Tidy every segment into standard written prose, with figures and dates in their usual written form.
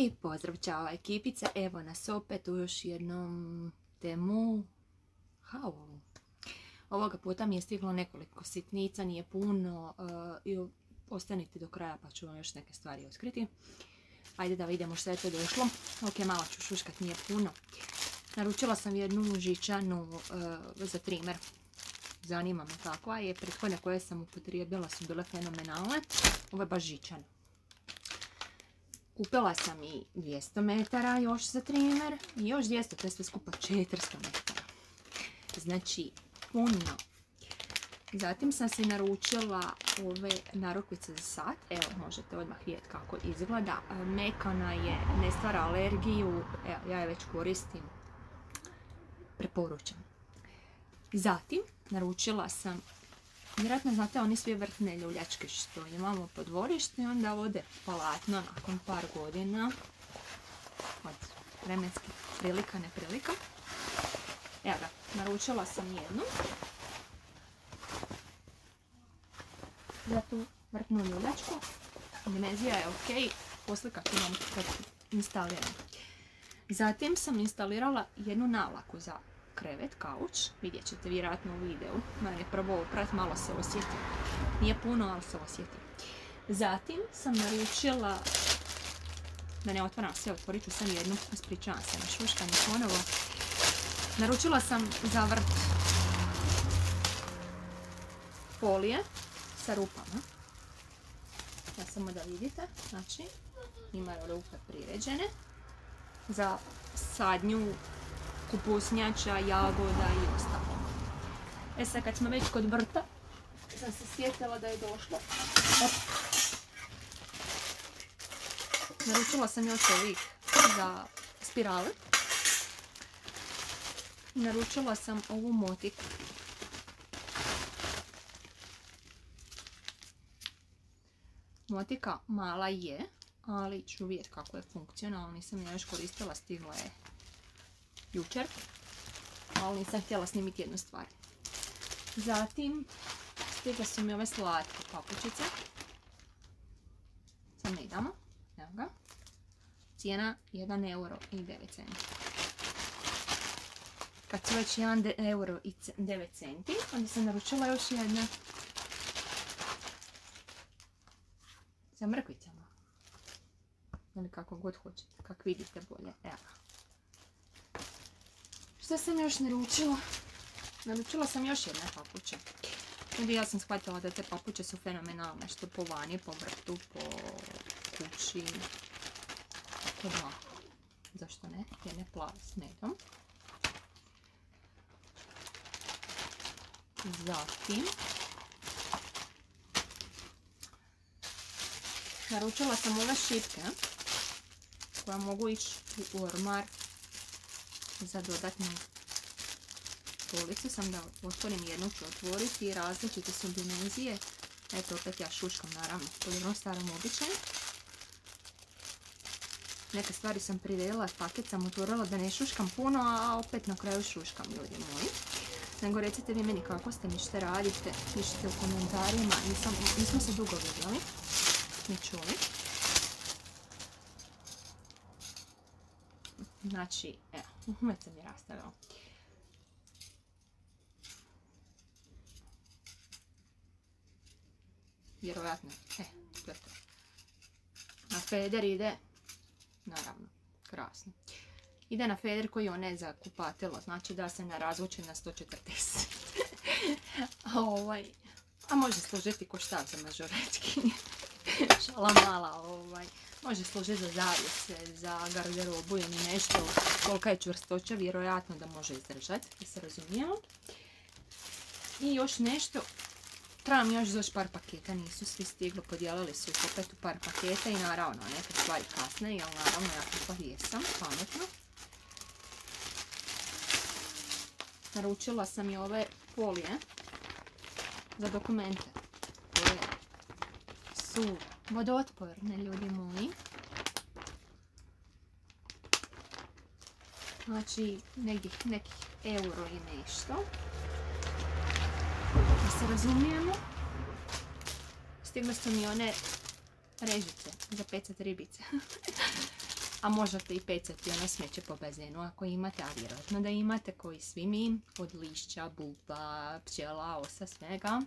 I pozdrav, čao ekipica, evo nas opet u još jednom temu haulu. Ovoga puta mi je stiglo nekoliko sitnica, nije puno i ostanite do kraja pa ću vam još neke stvari otkriti. Ajde da vidimo što je to došlo. Ok, malo ću šuškat, nije puno. Naručila sam jednu žičanu za trimer. Zanima me kakva je, prethodne koje sam upotrijebila su bile fenomenalne. Ovo je baš žičana. Kupila sam i 200 metara još za trimer i još 200, to je sve skupa 400 metara. Znači, puno. Zatim sam si naručila ove narukvice za sat. Evo, možete odmah vidjeti kako izgleda. Mekana je, ne stvara alergiju. Evo, ja je već koristim. Preporučam. Zatim, naručila sam, vjerojatno znate oni svi vrtne ljuljačke što imamo po dvorištu i onda ode palatno nakon par godina od vremenskih prilika, neprilika. Evo ga, naručila sam jednu za tu vrtnu ljuljačku. Dimenzija je ok, poslikat ću vam kad instaliram. Zatim sam instalirala jednu navlaku za krevet, kauč, vidjet ćete vjerojatno u videu. Mene je prvo oprat, malo se osjeti. Nije puno, ali se osjeti. Zatim sam naručila, da ne otvaram sve, otvorit ću sam jednu, ispričavam se na šuškanje ponovo. Naručila sam za vrt folije sa rupama. Ja samo da vidite, znači imaju rupe priređene za sadnju kupusnjača, jagoda i ostalo. E sad kad smo već kod vrta, sam se sjetila da je došlo. Naručila sam još ovih za spirale. Naručila sam ovu motiku. Motika mala je, ali ću vidjeti kako je funkcionalna. Nisam ja još koristila, stigla je jučer, ali nisam htjela snimiti jednu stvar. Zatim stigle su mi ove slatke papučice. Sam ne idemo. Evo ga. Cijena 1,09 euro. Kad su već 1,09 euro, onda sam naručila još jedna za mrkvicama. Ili kako god hoćete, kako vidite bolje. Evo ga. Što sam još naručila? Naručila sam još jedne papuče. Onda ja sam shvatila da te papuče su fenomenalne, što po vani, po vrtu, po kući. Tako da, zašto ne? Jedne plave s medom. Zatim, naručila sam ove šipke koje mogu ići u ormar za dodatnu policu. Sam da otvorim jednu, ću otvoriti i različite su dimenzije. Eto, opet ja šuškam naravno po jednom starom običaju. Neke stvari sam priredila, paket sam otvorila da ne šuškam puno, a opet na kraju šuškam, ljudi moji. Nego recite vi meni kako ste mi, što radite, pišite u komentarima, nismo se dugo vidjeli, ni čuli. Znači, evo, već sam je rastavila. Vjerovatno, to je to. Na feder ide, naravno, krasno. Ide na feder koji je za kupatilo, znači da se ne razvuče na 140. A može služiti ko štav za mažoretki. Šala mala, može služiti za zavjese, za garderobu ili nešto. Kolika je čvrstoća, vjerojatno da može izdržati, da se razumijemo. I još nešto, trebam još par paketa, nisu svi stigli, podijelili su ih opet u par paketa i naravno neke stvari kasne, jer naravno ja kako jesam, pametno. Naručila sam i ove folije za dokumente koje su vodootporne, ljudi moji. Znači nekih euro i nešto. Da se razumijemo. Stigle su mi one režice za pecat ribice. a možete i pecati ono smeće po bazenu ako imate, a vjerojatno da imate, koji svi mi, od lišća, buba, pčela, osa, svega.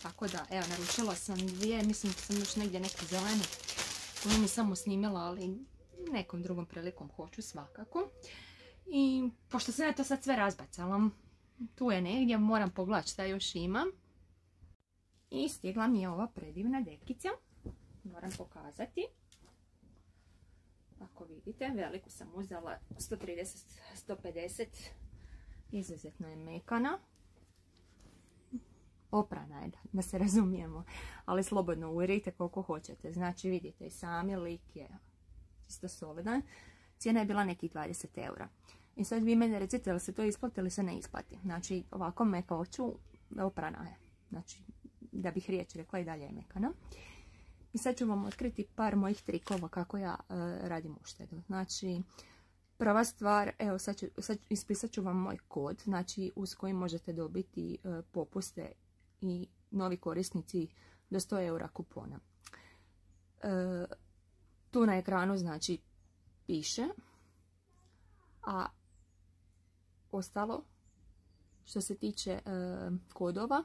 Tako da, evo, naručila sam dvije, mislim da sam još negdje neku zelenu koju mi samo snimila, ali nekom drugom prilikom hoću svakako. I pošto sam ja to sad sve razbacala, tu je negdje, moram pogledati šta još imam. I stigla mi je ova predivna dekica, moram pokazati. Ako vidite, veliku sam uzela 130-150, izuzetno je mekana. Oprana je, da se razumijemo, ali slobodno uvjerite koliko hoćete. Znači vidite i sami, lik je čisto solidan. Cijena je bila nekih 20 eura. I sad vi mene recite da li se to isplati ili se ne isplati. Znači ovako mekoću, oprana je. Znači da bih riječ rekla i dalje je mekana. I sad ću vam otkriti par mojih trikova kako ja radim uštedu. Znači prva stvar, evo sad ispisat ću vam moj kod, znači uz koji možete dobiti popuste i novi korisnici do 100 eura kupona. Tu na ekranu znači piše, a ostalo što se tiče kodova,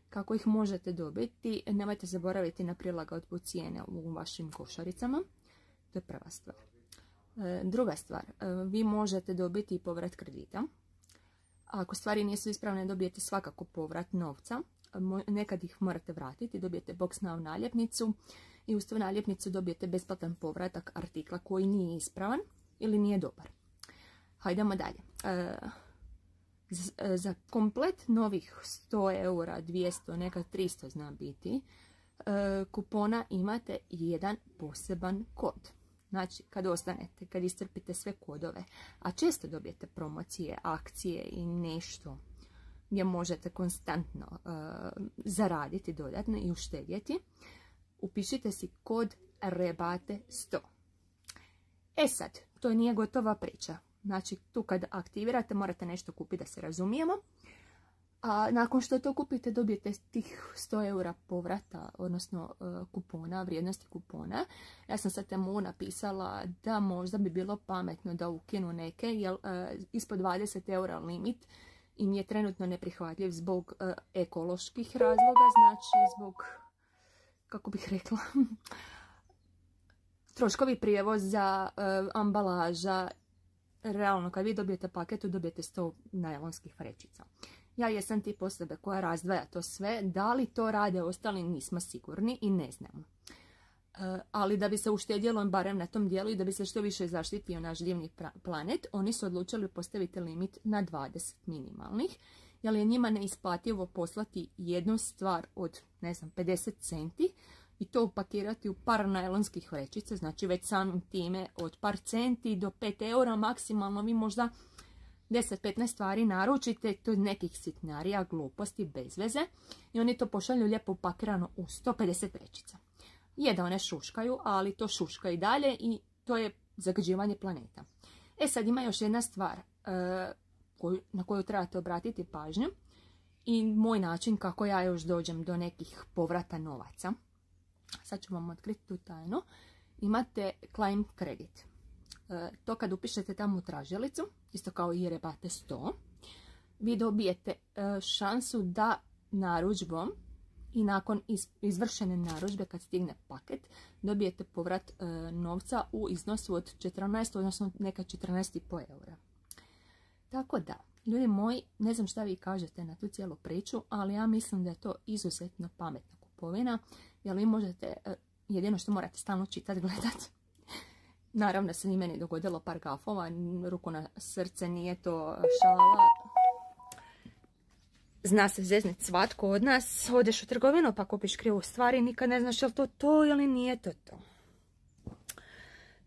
kako ih možete dobiti, nemojte zaboraviti na prilagodbu cijene u vašim košaricama. To je prva stvar. Druga stvar, vi možete dobiti i povrat kredita. Ako stvari nisu ispravne, dobijete svakako povrat novca. Nekad ih morate vratiti, dobijete box now naljepnicu i uz tu naljepnicu dobijete besplatan povratak artikla koji nije ispravan ili nije dobar. Hajdemo dalje. Za komplet novih 100 eura, 200, nekad 300 zna biti, kupona imate jedan poseban kod. Znači, kad ostanete, kad iscrpite sve kodove, a često dobijete promocije, akcije i nešto gdje možete konstantno zaraditi dodatno i uštedjeti, upišite si kod REBATE 100. E sad, to nije gotova priča. Znači, tu kad aktivirate morate nešto kupiti, da se razumijemo. A nakon što to kupite dobijete tih 100 eura povrata, odnosno kupona, vrijednosti kupona. Ja sam sad temu napisala da možda bi bilo pametno da ukinu neke, jer ispod 20 eura limit im je trenutno neprihvatljiv zbog ekoloških razloga, znači zbog, kako bih rekla, troškovi prijevoza, ambalaža. Realno, kad vi dobijete paketu, dobijete 100 najlonskih vrećica. Ja jesam tip osobe koja razdvaja to sve. Da li to rade ostali, nismo sigurni i ne znamo. Ali da bi se uštedjelo barem na tom dijelu i da bi se što više zaštitio naš divni planet, oni su odlučili postaviti limit na 20 minimalnih, jer je njima neisplativo poslati jednu stvar od, ne znam, 50 centi i to upakirati u par najlonskih vrećica, znači već samim time od par centi do 5 eura maksimalno vi možda 10-15 stvari naručite, to je nekih sitnarija, gluposti, bez veze, i oni to pošalju lijepo upakirano u 150 vrećica. Je da one šuškaju, ali to šuška i dalje i to je zagađivanje planeta. E sad ima još jedna stvar na koju trebate obratiti pažnju i moj način kako ja još dođem do nekih povrata novaca. Sad ću vam otkriti tu tajnu. Imate claim credit. To kad upišete tamo u tražilicu, isto kao i REBATE 100, vi dobijete šansu da narudžbom i nakon izvršene narudžbe kad stigne paket dobijete povrat novca u iznosu od 14, odnosno neka 14,5 eura. Tako da, ljudi moji, ne znam šta vi kažete na tu cijelu priču, ali ja mislim da je to izuzetno pametna kupovina, jer vi možete, jedino što morate stalno čitati, gledati. Naravno se ni meni dogodilo par gafova, ruku na srce, nije to šala. Zna se zeznit svatko od nas, odeš u trgovinu pa kupiš krivu stvar i nikad ne znaš je li to ili nije to.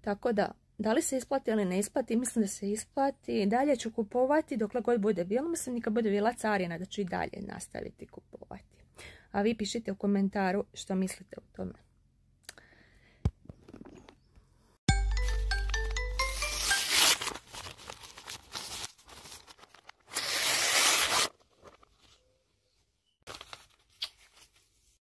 Tako da li se isplati ili ne isplati, mislim da se isplati. Dalje ću kupovati dokle god bude bilo, mislim nikad bude bila carina da ću i dalje nastaviti kupovati. A vi pišite u komentaru što mislite o tome.